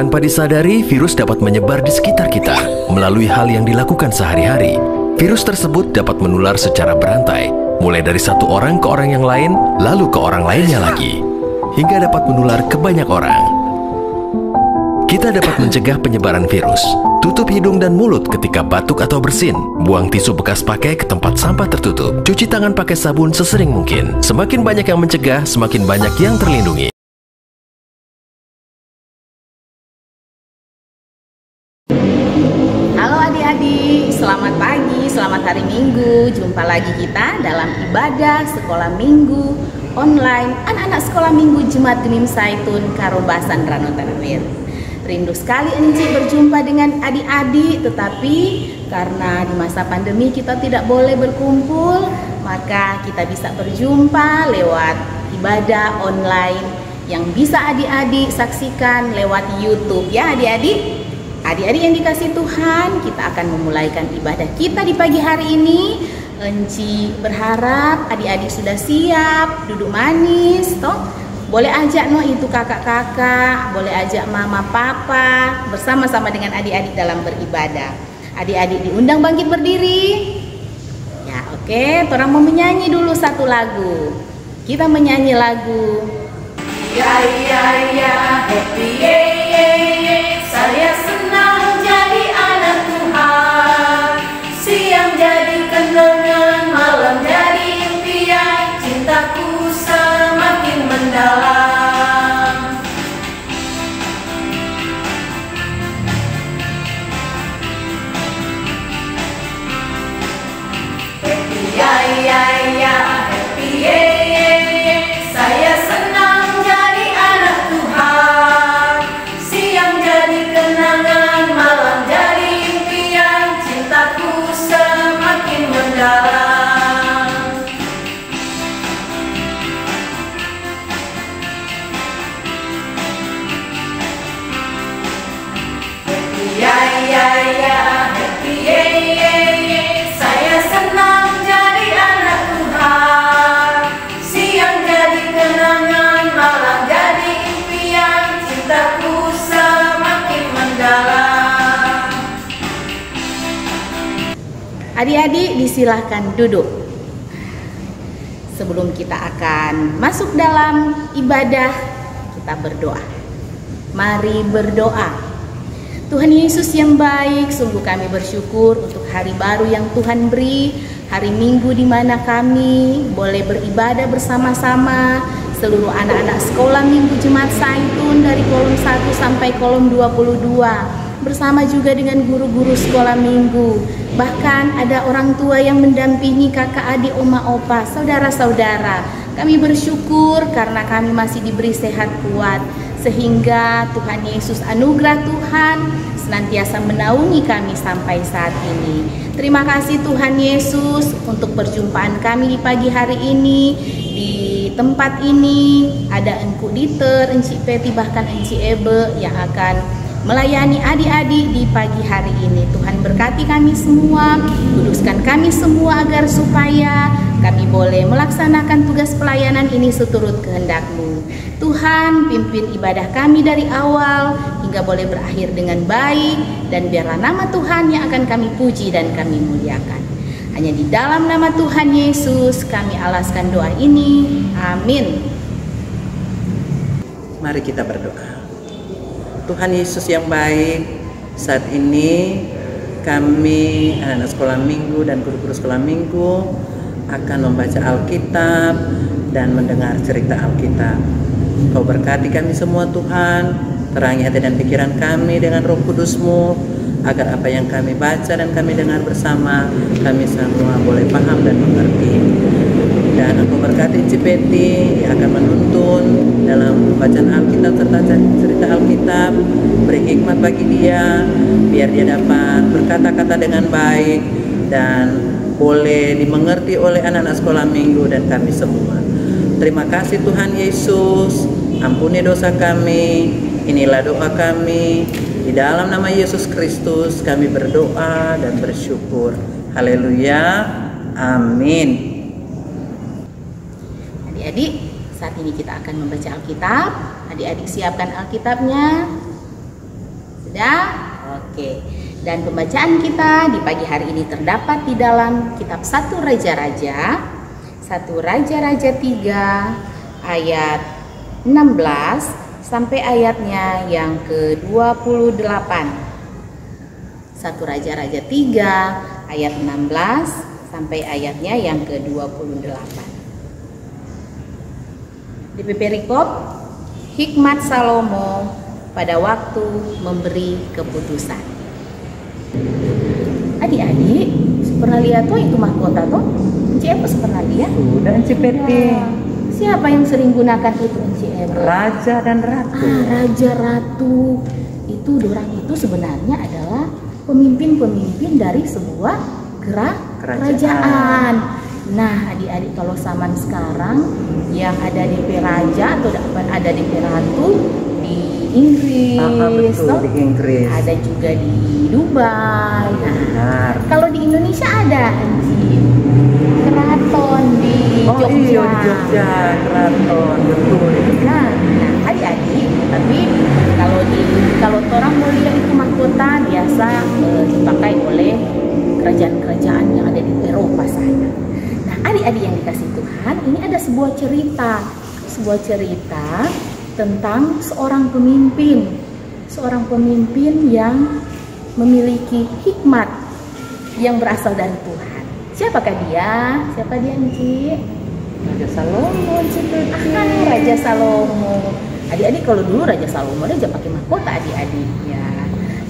Tanpa disadari, virus dapat menyebar di sekitar kita melalui hal yang dilakukan sehari-hari. Virus tersebut dapat menular secara berantai, mulai dari satu orang ke orang yang lain, lalu ke orang lainnya lagi, hingga dapat menular ke banyak orang. Kita dapat mencegah penyebaran virus. Tutup hidung dan mulut ketika batuk atau bersin. Buang tisu bekas pakai ke tempat sampah tertutup. Cuci tangan pakai sabun sesering mungkin. Semakin banyak yang mencegah, semakin banyak yang terlindungi. Selamat pagi, selamat hari Minggu. Jumpa lagi kita dalam ibadah sekolah minggu online anak-anak sekolah minggu Jemaat Gemim Zaitun Karobasan Rano Tanawir. Rindu sekali Enci berjumpa dengan adik-adik, tetapi karena di masa pandemi kita tidak boleh berkumpul, maka kita bisa berjumpa lewat ibadah online yang bisa adik-adik saksikan lewat YouTube ya adik-adik. Adik-adik yang dikasih Tuhan, kita akan memulaikan ibadah kita di pagi hari ini. Enci berharap adik-adik sudah siap, duduk manis, toh. Boleh ajak itu kakak-kakak, boleh ajak mama papa bersama-sama dengan adik-adik dalam beribadah. Adik-adik diundang bangkit berdiri. Ya, oke, orang mau menyanyi dulu satu lagu. Kita menyanyi lagu ya ya ya happy ye ye ye. Saya senang jadi anak Tuhan. Siang jadi kenangan, malam jadi impian. Cintaku semakin mendalam. Happy ya ya ya, happy ye ye ye. Saya senang jadi anak Tuhan. Siang jadi kenangan, malam jadi impian. Cintaku semakin mendalam. Happy ya ya ya, happy ye ye ye. Saya senang jadi anak Tuhan. Siang jadi kenangan, malam jadi impian. Cintaku semakin mendalam. Adik-adik disilahkan duduk. Sebelum kita akan masuk dalam ibadah, kita berdoa. Mari berdoa. Tuhan Yesus yang baik, sungguh kami bersyukur untuk hari baru yang Tuhan beri, hari Minggu di mana kami boleh beribadah bersama-sama seluruh anak-anak sekolah minggu Jemaat Zaitun dari kolom 1 sampai kolom 22, bersama juga dengan guru-guru sekolah minggu. Bahkan ada orang tua yang mendampingi kakak adik, oma opa, saudara-saudara. Kami bersyukur karena kami masih diberi sehat kuat, sehingga Tuhan Yesus, anugerah Tuhan senantiasa menaungi kami sampai saat ini. Terima kasih Tuhan Yesus untuk perjumpaan kami di pagi hari ini. Di tempat ini ada Engku Diter, Enci Peti, bahkan Enci Ebe yang akan melayani adik-adik di pagi hari ini. Tuhan berkati kami semua, kuduskan kami semua agar supaya kami boleh melaksanakan tugas pelayanan ini seturut kehendak-Mu. Tuhan, pimpin ibadah kami dari awal hingga boleh berakhir dengan baik, dan biarlah nama Tuhan yang akan kami puji dan kami muliakan. Hanya di dalam nama Tuhan Yesus kami alaskan doa ini. Amin. Mari kita berdoa. Tuhan Yesus yang baik, saat ini kami anak sekolah minggu dan guru-guru sekolah minggu akan membaca Alkitab dan mendengar cerita Alkitab. Kau berkati kami semua Tuhan, terangi hati dan pikiran kami dengan Roh Kudus-Mu, agar apa yang kami baca dan kami dengar bersama, kami semua boleh paham dan mengerti. Dan Engkau berkati Cipeti yang akan menuntun dalam bacaan Alkitab serta cerita Alkitab. Beri hikmat bagi dia, biar dia dapat berkata-kata dengan baik dan boleh dimengerti oleh anak-anak sekolah minggu dan kami semua. Terima kasih Tuhan Yesus, ampuni dosa kami. Inilah doa kami. Di dalam nama Yesus Kristus kami berdoa dan bersyukur. Haleluya. Amin. Adik-adik, saat ini kita akan membaca Alkitab. Adik-adik siapkan Alkitabnya. Sudah? Oke. Dan pembacaan kita di pagi hari ini terdapat di dalam kitab 1 Raja-Raja, 1 Raja-Raja 3 ayat 16 sampai ayatnya yang ke-28. 1 Raja-Raja 3 ayat 16 sampai ayatnya yang ke-28. DP Perikop, hikmat Salomo pada waktu memberi keputusan. Adik-adik, pernah lihat tuh itu mahkota tuh? Encik Eba pernah lihat? Sudah Encik Peti. Siapa yang sering gunakan itu Encik Eba? Raja dan ratu. Raja ratu. Itu dorang itu sebenarnya adalah pemimpin-pemimpin dari sebuah kerajaan. Nah, adik-adik kalau zaman sekarang yang ada DP raja atau ada DP ratu di Inggris, betul, di Inggris. Ada juga di Dubai. Benar. Kalau di Indonesia ada keraton di Jogja. Iya, di Jogja, keraton, betul. Nah, adik-adik, tapi kalau orang mau lihat itu mahkota biasa dipakai oleh kerajaan-kerajaan yang ada di Eropa sana. Nah, adik-adik yang dikasih Tuhan, ini ada sebuah cerita tentang seorang pemimpin yang memiliki hikmat yang berasal dari Tuhan. Siapakah dia? Siapa dia, Encik? Raja Salomo, Encik Peti. Raja Salomo. Adik-adik kalau dulu Raja Salomo dia pakai mahkota adik-adiknya.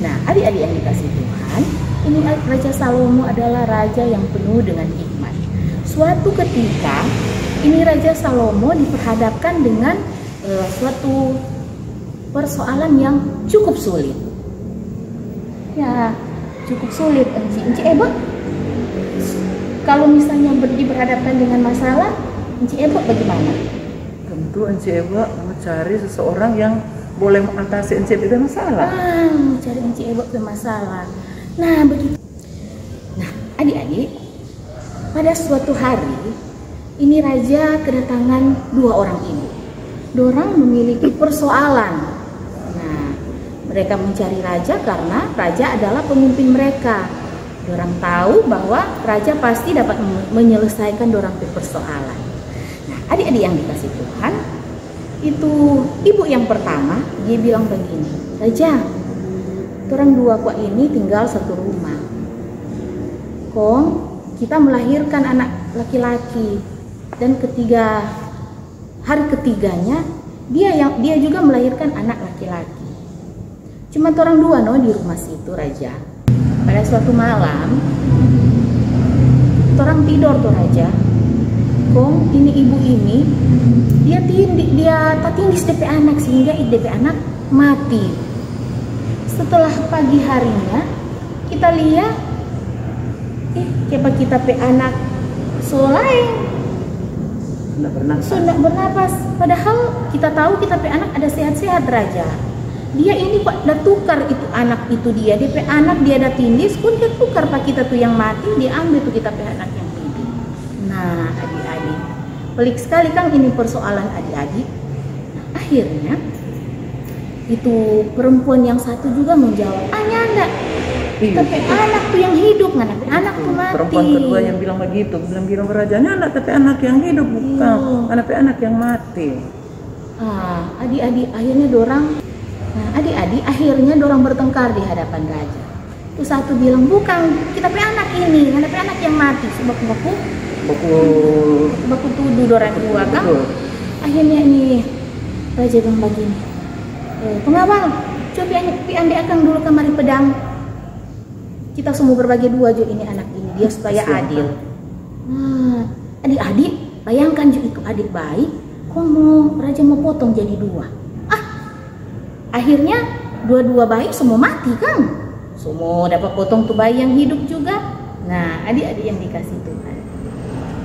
Nah, adik-adik yang dikasih Tuhan, ini Raja Salomo adalah raja yang penuh dengan hikmat. Suatu ketika, ini Raja Salomo diperhadapkan dengan suatu persoalan yang cukup sulit. Ya, cukup sulit. Encik Eba, kalau misalnya diperhadapkan dengan masalah, Encik Eba bagaimana? Tentu Encik Eba mencari seseorang yang boleh mengatasi Encik Eba masalah. Mencari Encik Eba masalah. Nah, begitu. Nah, adik-adik, pada suatu hari ini raja kedatangan dua orang ibu. Dorang memiliki persoalan. Nah, mereka mencari raja karena raja adalah pemimpin mereka. Dorang tahu bahwa raja pasti dapat menyelesaikan dorang persoalan. Nah, adik-adik yang dikasih Tuhan, itu ibu yang pertama, dia bilang begini, Raja, orang dua kuat ini tinggal satu rumah. Kong, kita melahirkan anak laki-laki, dan hari ketiganya dia juga melahirkan anak laki-laki. Cuma orang dua di rumah situ, Raja. Pada suatu malam, orang tidur tuh Raja. Kong, ini ibu ini dia tindis DP anak sehingga DP anak mati. Setelah pagi harinya kita lihat kita pe anak soleh sudah bernapas, padahal kita tahu kita pe anak ada sehat-sehat Raja. Dia ini kok dah tukar itu anak itu dia pe anak dia dah tindis pun dia tukar pak kita tuh yang mati, dia ambil tuh kita pe anak yang hidup. Nah, adik-adik, pelik sekali kan ini persoalan adik-adik. Nah, akhirnya itu perempuan yang satu juga menjawab, nyanda, tapi anak tuh yang hidup, anak tuh mati. Perempuan kedua yang bilang begitu, bilang rajanya anak tapi anak yang hidup, bukan anak tapi anak yang mati. Adik-adik akhirnya dorang bertengkar di hadapan raja. Itu satu bilang, bukan kita pe anak ini, anak pe anak yang mati. Baku tuduh dorang dua kan. Akhirnya ini raja bilang begini, pengawal, coba ambil akang dulu kemari pedang. Kita semua berbagi dua jo ini anak ini, dia supaya adil. Adik-adik, bayangkan jo itu adik baik, raja mau potong jadi dua. Akhirnya dua-dua bayi semua mati kan, semua dapat potong tuh bayi yang hidup juga. Nah, adik-adik yang dikasih Tuhan,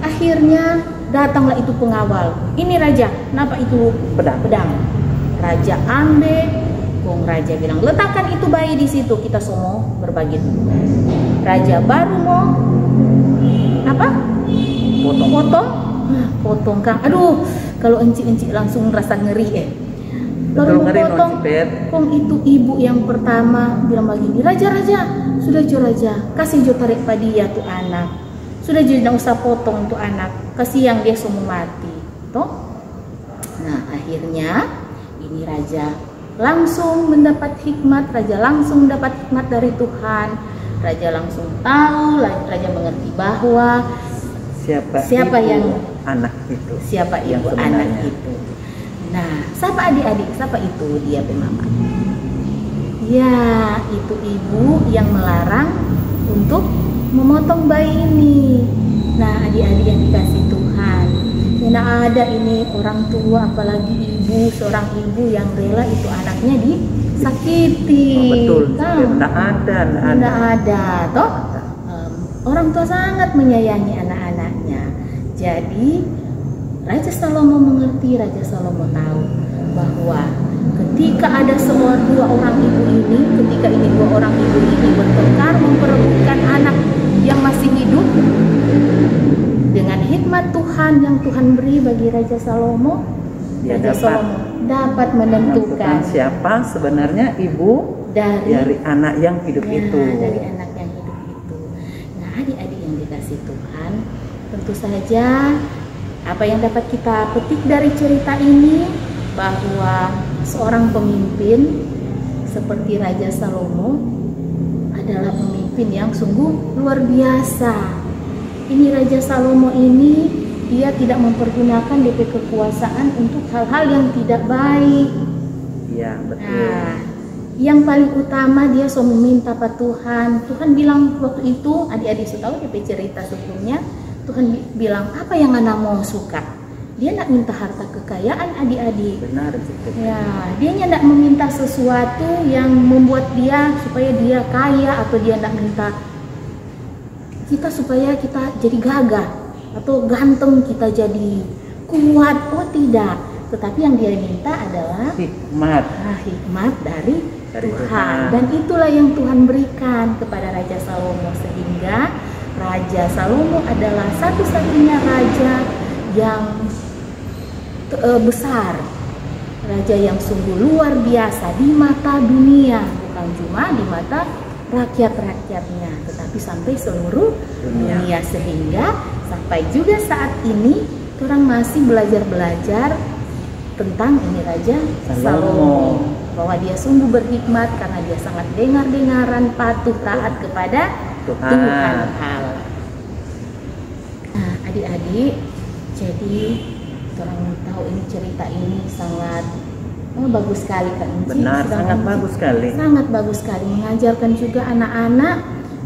akhirnya datanglah itu pengawal. Ini raja, kenapa itu pedang? Raja ambil, raja bilang letakkan itu bayi di situ, kita semua berbagi dulu. Raja baru mau potong kan. Aduh, kalau encik langsung rasa ngeri Betul, ngeri, no, memotong. Cipet. Kong itu ibu yang pertama bilang begini, raja sudah jo raja, kasih jo tarik padia tuh anak, sudah jo nggak usah potong tuh anak, kasihan dia semua mati toh. Nah akhirnya ini raja langsung mendapat hikmat, raja langsung mendapat hikmat dari Tuhan. Raja langsung tahu, raja mengerti bahwa siapa ibu yang anak itu, siapa yang ibu sebenarnya. anak itu. Nah, siapa adik-adik? Siapa itu dia Mama? Ya, itu ibu yang melarang untuk memotong bayi ini. Nah, adik-adik yang dikasih Tuhan, mana ada ini orang tua, apalagi ibu, seorang ibu yang rela itu anaknya disakiti. Oh, betul, Kan? tidak ada. Toh orang tua sangat menyayangi anak-anaknya. Jadi Raja Salomo mengerti, Raja Salomo tahu bahwa ketika ada dua orang ibu ini, ketika ini dua orang ibu ini bertengkar memperebutkan anak yang masih hidup, dengan hikmat Tuhan yang Tuhan beri bagi Raja Salomo, Raja Salomo dapat menentukan siapa sebenarnya ibu dari anak yang hidup itu. Dari anak yang hidup itu. Nah, adik-adik yang dikasih Tuhan, tentu saja apa yang dapat kita petik dari cerita ini bahwa seorang pemimpin seperti Raja Salomo adalah pemimpin yang sungguh luar biasa. Ini Raja Salomo ini dia tidak mempergunakan DP kekuasaan untuk hal-hal yang tidak baik. Iya, betul. Nah, yang paling utama dia so meminta pada Tuhan. Tuhan bilang waktu itu, adik-adik sudah tahu DP cerita sebelumnya, Tuhan bilang apa yang anak mau suka. Dia nak minta harta kekayaan adik-adik. Benar. Ya, dia tidak meminta sesuatu yang membuat dia supaya dia kaya, atau dia tidak minta kita supaya kita jadi gagah atau ganteng, kita jadi kuat. Oh tidak, tetapi yang dia minta adalah hikmat dari Tuhan. Dan itulah yang Tuhan berikan kepada Raja Salomo, sehingga Raja Salomo adalah satu-satunya raja yang besar, raja yang sungguh luar biasa di mata dunia, bukan cuma di mata rakyat-rakyatnya, tetapi sampai seluruh dunia. Sehingga sampai juga saat ini orang masih belajar tentang ini Raja Salomo, bahwa dia sungguh berhikmat karena dia sangat dengar-dengaran, patuh, taat kepada Tuhan Allah. Nah, adik-adik, jadi orang tahu ini cerita ini sangat bagus sekali kan? Benar, sangat bagus sekali. Sangat bagus sekali, mengajarkan juga anak-anak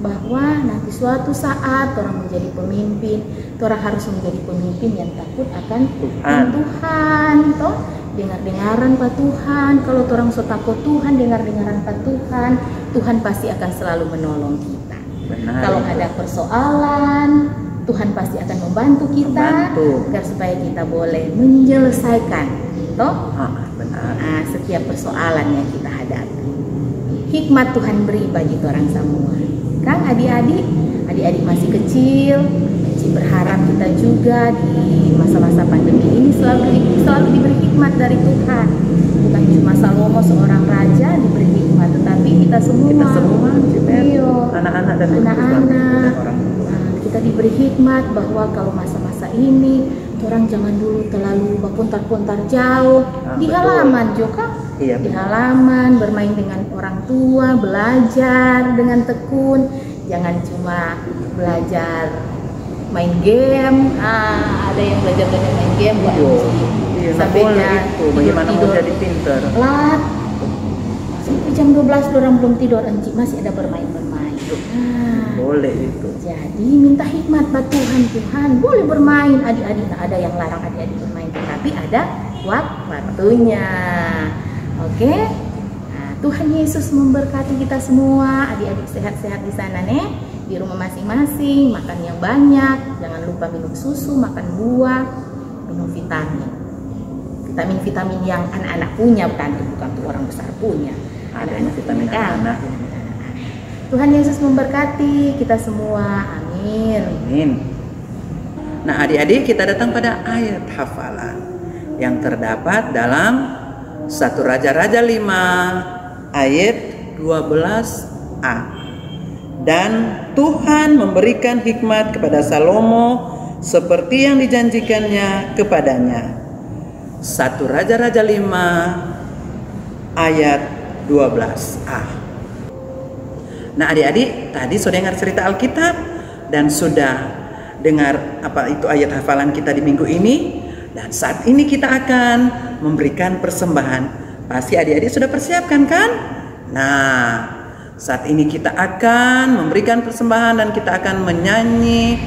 bahwa nanti suatu saat orang menjadi pemimpin, orang harus menjadi pemimpin yang takut akan Tuhan, toh dengar-dengaran Pak Tuhan. Kalau orang so takut Tuhan, dengar-dengaran Pak Tuhan, Tuhan pasti akan selalu menolong kita. Benar, kalau ada persoalan, Tuhan pasti akan membantu kita agar supaya kita boleh menyelesaikan, toh setiap persoalan yang kita hadapi. Hikmat Tuhan beri bagi orang semua. Kang, adik-adik masih kecil, berharap kita juga di masa-masa pandemi ini selalu diberi hikmat dari Tuhan. Bukan cuma Salomo seorang raja diberi hikmat, tetapi kita semua anak-anak dan anak-anak kita diberi hikmat bahwa kalau masa-masa ini orang jangan dulu terlalu berpuntar-puntar jauh di halaman juga. Di halaman bermain dengan orang tua, belajar dengan tekun, jangan cuma belajar main game. Ada yang belajar main game sampai bagaimana mau jadi pinter. Sampai jam 12 orang belum tidur, masih ada bermain-bermain. Boleh itu. Jadi minta hikmat buat Tuhan boleh bermain, adik-adik ada yang larang adik-adik bermain, tetapi ada waktunya. Oke. Nah, Tuhan Yesus memberkati kita semua, adik-adik sehat-sehat di sana nih, di rumah masing-masing, makan yang banyak, jangan lupa minum susu, makan buah, minum vitamin yang anak-anak punya, bukan tuh orang besar punya. Ada vitamin anak. Tuhan Yesus memberkati kita semua, amin. Amin. Nah, adik-adik, kita datang pada ayat hafalan yang terdapat dalam 1 Raja-Raja 5 ayat 12a. Dan Tuhan memberikan hikmat kepada Salomo seperti yang dijanjikannya kepadanya. 1 Raja-Raja 5 ayat 12a. Nah adik-adik, tadi sudah dengar cerita Alkitab dan sudah dengar apa itu ayat hafalan kita di minggu ini. Dan saat ini kita akan memberikan persembahan. Pasti adik-adik sudah persiapkan kan? Nah, saat ini kita akan memberikan persembahan dan kita akan menyanyi.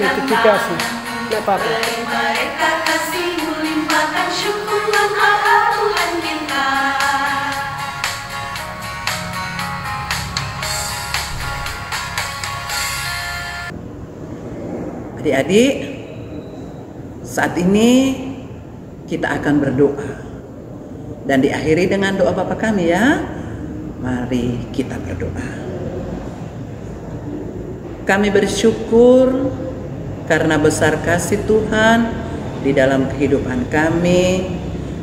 Notifikasi, tidak apa-apa. Mereka kasih melimpahkan syukuran Allah Tuhan kita. Adik-adik, saat ini kita akan berdoa dan diakhiri dengan doa Bapa kami ya. Mari kita berdoa. Kami bersyukur karena besar kasih Tuhan di dalam kehidupan kami,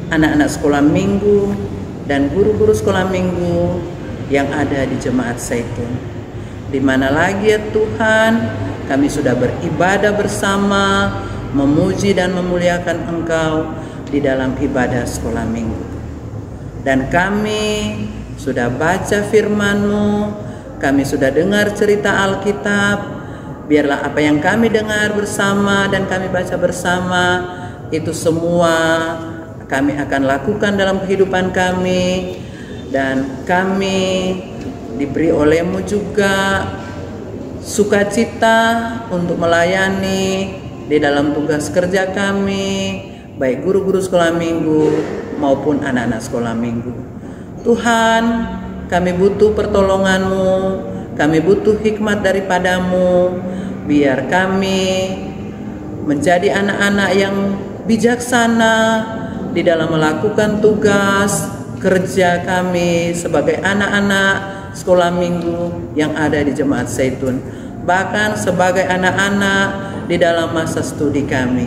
anak-anak sekolah minggu dan guru-guru sekolah minggu yang ada di Jemaat Zaitun. Di mana lagi ya Tuhan, kami sudah beribadah bersama, memuji dan memuliakan Engkau di dalam ibadah sekolah minggu. Dan kami sudah baca firman-Mu, kami sudah dengar cerita Alkitab. Biarlah apa yang kami dengar bersama dan kami baca bersama, itu semua kami akan lakukan dalam kehidupan kami. Dan kami diberi oleh-Mu juga sukacita untuk melayani di dalam tugas kerja kami, baik guru-guru sekolah minggu maupun anak-anak sekolah minggu. Tuhan, kami butuh pertolongan-Mu, kami butuh hikmat daripada-Mu, biar kami menjadi anak-anak yang bijaksana di dalam melakukan tugas kerja kami sebagai anak-anak sekolah minggu yang ada di Jemaat Zaitun, bahkan sebagai anak-anak di dalam masa studi kami.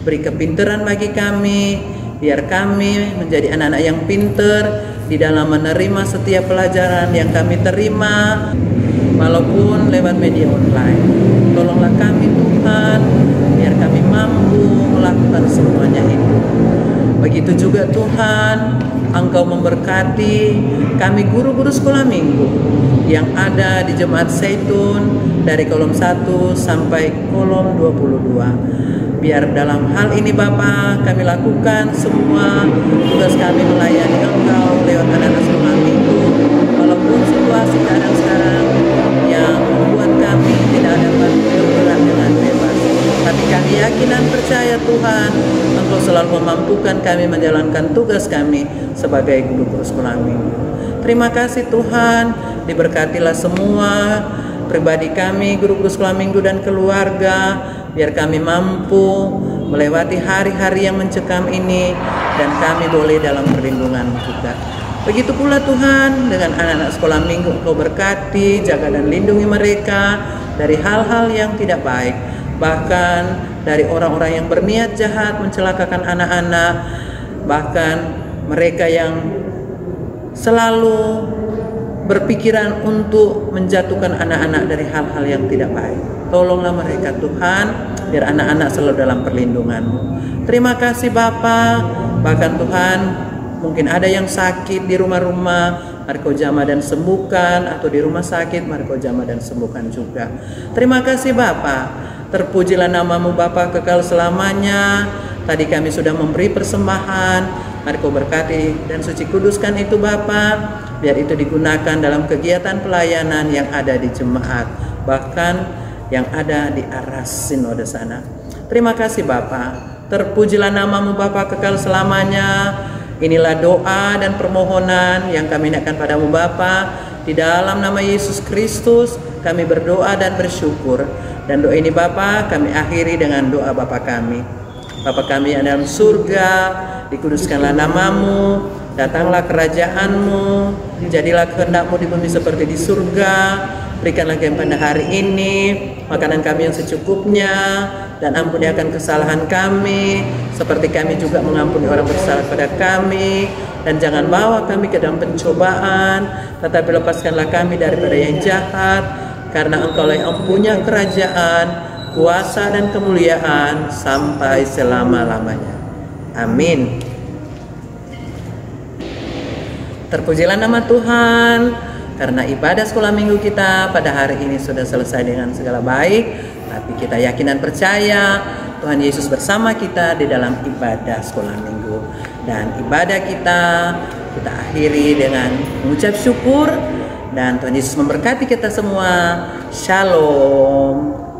Beri kepintaran bagi kami, biar kami menjadi anak-anak yang pinter di dalam menerima setiap pelajaran yang kami terima, walaupun lewat media online. Tolonglah kami Tuhan, biar kami mampu melakukan semuanya itu. Begitu juga Tuhan, Engkau memberkati kami guru-guru sekolah minggu yang ada di Jemaat Zaitun dari kolom 1 sampai kolom 22. Biar dalam hal ini Bapa kami lakukan semua tugas kami melayani Engkau lewat anak-anak sekolah minggu, walaupun situasi keadaan sekarang yang membuat kami tidak dapat bergerak dengan bebas. Tapi kami yakin dan percaya Tuhan, Engkau selalu memampukan kami menjalankan tugas kami sebagai guru-guru sekolah minggu. Terima kasih Tuhan, diberkatilah semua pribadi kami, guru-guru sekolah minggu dan keluarga, biar kami mampu melewati hari-hari yang mencekam ini dan kami boleh dalam perlindungan juga. Begitu pula Tuhan dengan anak-anak sekolah minggu, Engkau berkati, jaga dan lindungi mereka dari hal-hal yang tidak baik, bahkan dari orang-orang yang berniat jahat mencelakakan anak-anak, bahkan mereka yang selalu berpikiran untuk menjatuhkan anak-anak dari hal-hal yang tidak baik. Tolonglah mereka Tuhan, biar anak-anak selalu dalam perlindungan-Mu. Terima kasih Bapa. Bahkan Tuhan, mungkin ada yang sakit di rumah-rumah, mari Kau jamah dan sembuhkan, atau di rumah sakit, mari Kau jamah dan sembuhkan juga. Terima kasih Bapa. Terpujilah nama-Mu Bapa kekal selamanya. Tadi kami sudah memberi persembahan, mari Kau berkati dan suci kuduskan itu Bapa, biar itu digunakan dalam kegiatan pelayanan yang ada di jemaat, bahkan yang ada di aras sinode sana. Terima kasih Bapa. Terpujilah nama-Mu Bapa kekal selamanya. Inilah doa dan permohonan yang kami naikkan padamu Bapa. Di dalam nama Yesus Kristus kami berdoa dan bersyukur. Dan doa ini Bapa kami akhiri dengan doa Bapa kami. Bapa kami yang dalam surga, dikuduskanlah nama-Mu, datanglah kerajaan-Mu, jadilah kehendak-Mu di bumi seperti di surga. Berikanlah kami pada hari ini makanan kami yang secukupnya, dan ampuni akan kesalahan kami seperti kami juga mengampuni orang bersalah pada kami, dan jangan bawa kami ke dalam pencobaan, tetapi lepaskanlah kami daripada yang jahat, karena Engkau-lah yang punya kerajaan, kuasa dan kemuliaan sampai selama-lamanya. Amin. Terpujilah nama Tuhan. Karena ibadah sekolah minggu kita pada hari ini sudah selesai dengan segala baik, tapi kita yakin dan percaya Tuhan Yesus bersama kita di dalam ibadah sekolah minggu. Dan ibadah kita akhiri dengan mengucap syukur, dan Tuhan Yesus memberkati kita semua. Shalom.